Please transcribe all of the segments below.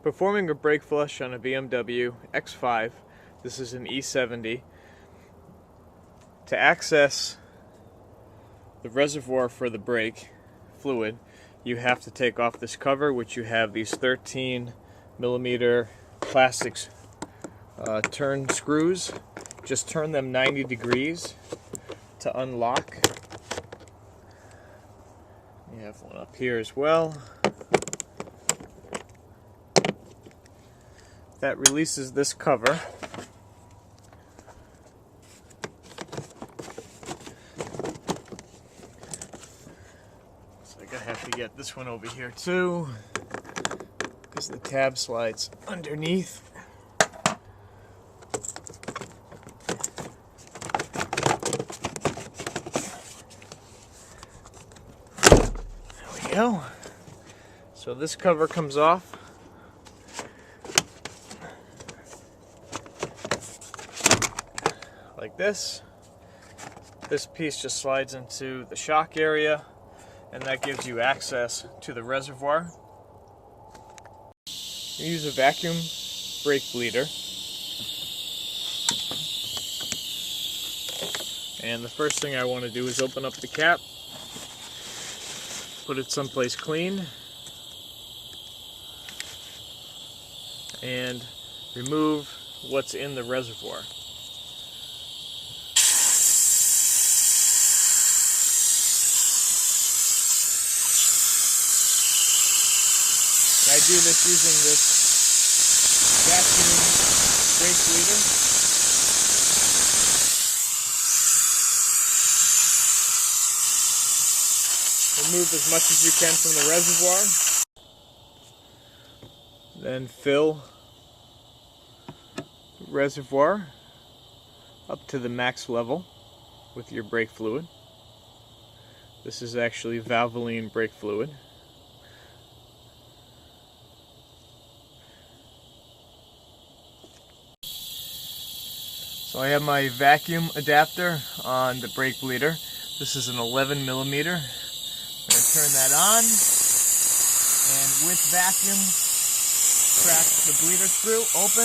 Performing a brake flush on a BMW X5, this is an E70. To access the reservoir for the brake fluid, you have to take off this cover, which you have these 13mm plastics turn screws. Just turn them 90 degrees to unlock. You have one up here as well. That releases this cover. So I have to get this one over here too, because the tab slides underneath. There we go. So this cover comes off. Like this. This piece just slides into the shock area, and that gives you access to the reservoir. You use a vacuum brake bleeder, and the first thing I want to do is open up the cap, put it someplace clean, and remove what's in the reservoir. I do this using this vacuum brake bleeder. Remove as much as you can from the reservoir. Then fill the reservoir up to the max level with your brake fluid. This is actually Valvoline brake fluid. So I have my vacuum adapter on the brake bleeder. This is an 11mm. I'm going to turn that on, and with vacuum, crack the bleeder screw open.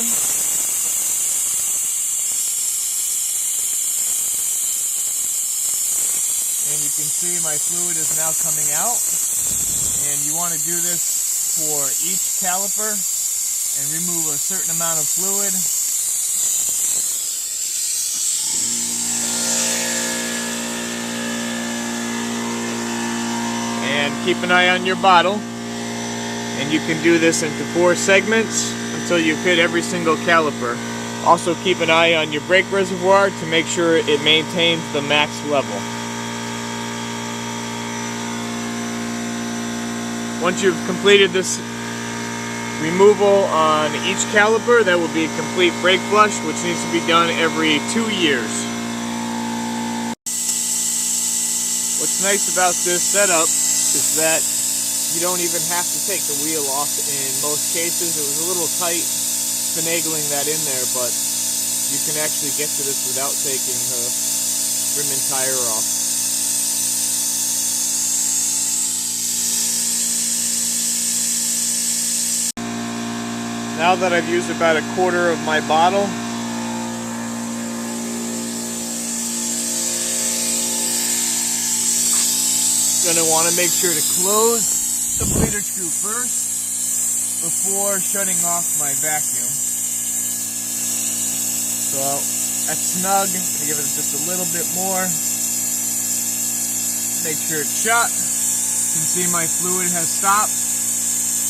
And you can see my fluid is now coming out. And you want to do this for each caliper and remove a certain amount of fluid. And keep an eye on your bottle, and you can do this into 4 segments until you fit every single caliper. Also keep an eye on your brake reservoir to make sure it maintains the max level. Once you've completed this removal on each caliper, that will be a complete brake flush, which needs to be done every 2 years. What's nice about this setup is that you don't even have to take the wheel off in most cases. It was a little tight finagling that in there, but you can actually get to this without taking the rim and tire off. Now that I've used about a quarter of my bottle, going to want to make sure to close the bleeder screw first before shutting off my vacuum. So that's snug. I'm going to give it just a little bit more. Make sure it's shut. You can see my fluid has stopped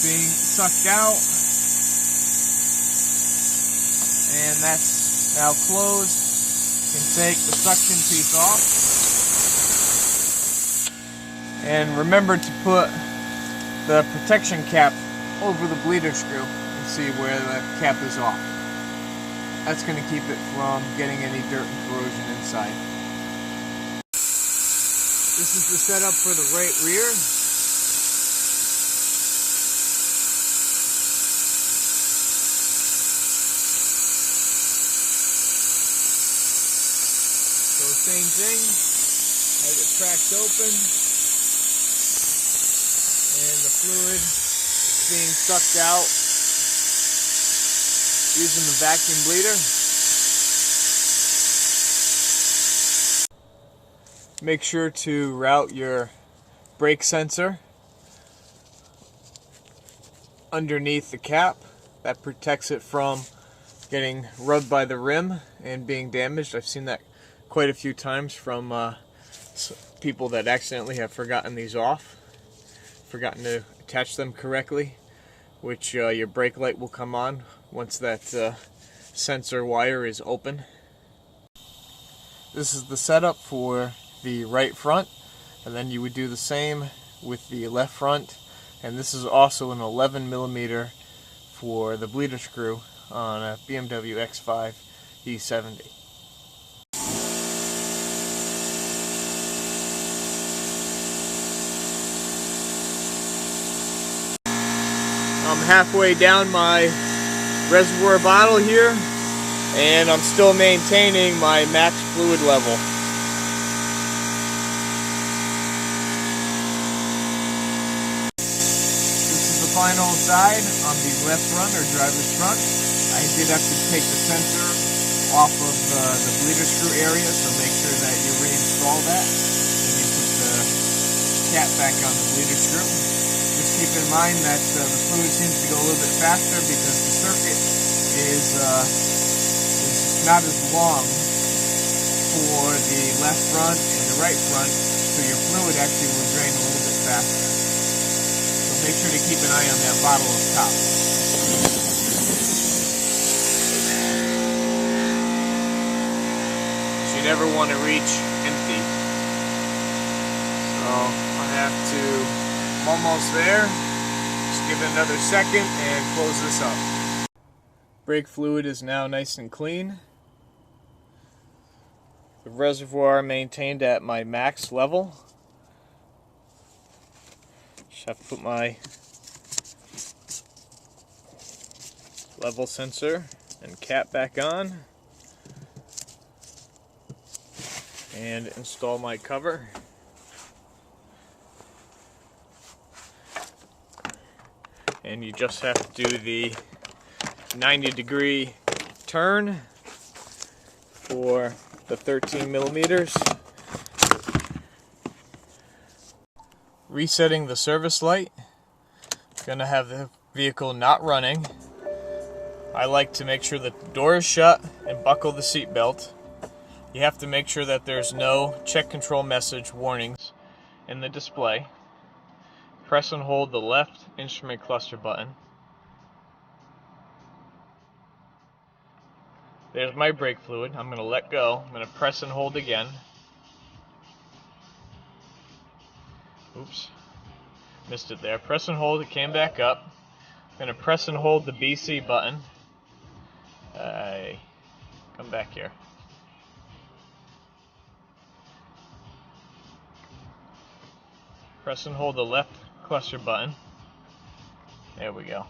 being sucked out. And that's now closed. You can take the suction piece off. And remember to put the protection cap over the bleeder screw and see where the cap is off. That's going to keep it from getting any dirt and corrosion inside. This is the setup for the right rear. So same thing, has it cracked open. And the fluid is being sucked out Using the vacuum bleeder. Make sure to route your brake sensor underneath the cap. That protects it from getting rubbed by the rim and being damaged. I've seen that quite a few times from people that accidentally have forgotten these off, forgotten to attach them correctly, which your brake light will come on once that sensor wire is open. This is the setup for the right front, and then you would do the same with the left front, and this is also an 11mm for the bleeder screw on a BMW X5 E70. I'm halfway down my reservoir bottle here, and I'm still maintaining my max fluid level. This is the final side on the left front, or driver's front. I did have to take the sensor off of the bleeder screw area, so make sure that you reinstall that and you put the cap back on the bleeder screw. Just keep in mind that the fluid seems to go a little bit faster because the circuit is not as long for the left front and the right front, so your fluid actually will drain a little bit faster. So make sure to keep an eye on that bottle up top. You never want to reach empty. So I have to, I'm almost there. Just give it another second and close this up. Brake fluid is now nice and clean. The reservoir maintained at my max level. Just have to put my level sensor and cap back on and install my cover. And you just have to do the 90-degree turn for the 13mm. Resetting the service light. Gonna have the vehicle not running. I like to make sure that the door is shut and buckle the seat belt. You have to make sure that there's no check control message warnings in the display. Press and hold the left instrument cluster button. There's my brake fluid. I'm going to let go. I'm going to press and hold again. Oops. Missed it there. Press and hold. It came back up. I'm going to press and hold the BC button. Come back here. Press and hold the left cluster button. There we go.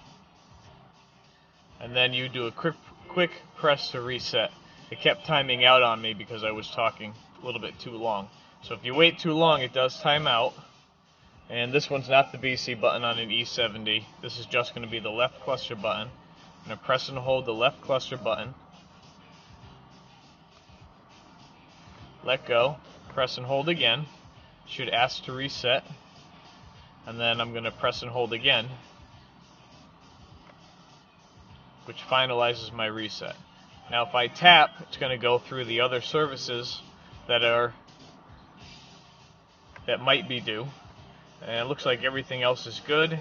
And then you do a quick press to reset. It kept timing out on me because I was talking a little bit too long. So if you wait too long, it does time out. And this one's not the BC button on an E70. This is just going to be the left cluster button. I'm going to press and hold the left cluster button. Let go. Press and hold again. Should ask to reset. And then I'm going to press and hold again, which finalizes my reset. Now if I tap, it's going to go through the other services that might be due. And it looks like everything else is good.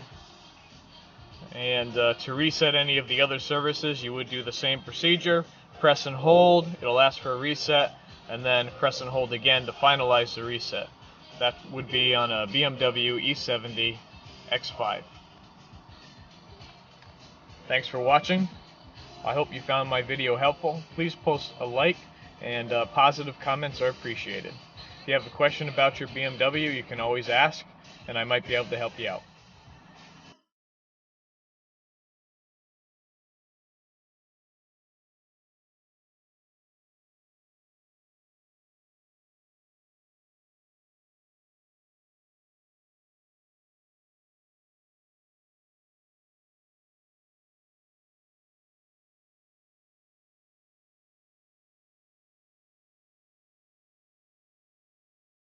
And to reset any of the other services, you would do the same procedure. Press and hold, it'll ask for a reset, and then press and hold again to finalize the reset. That would be on a BMW E70 X5. Thanks for watching. I hope you found my video helpful. Please post a like, and positive comments are appreciated. If you have a question about your BMW, you can always ask, and I might be able to help you out.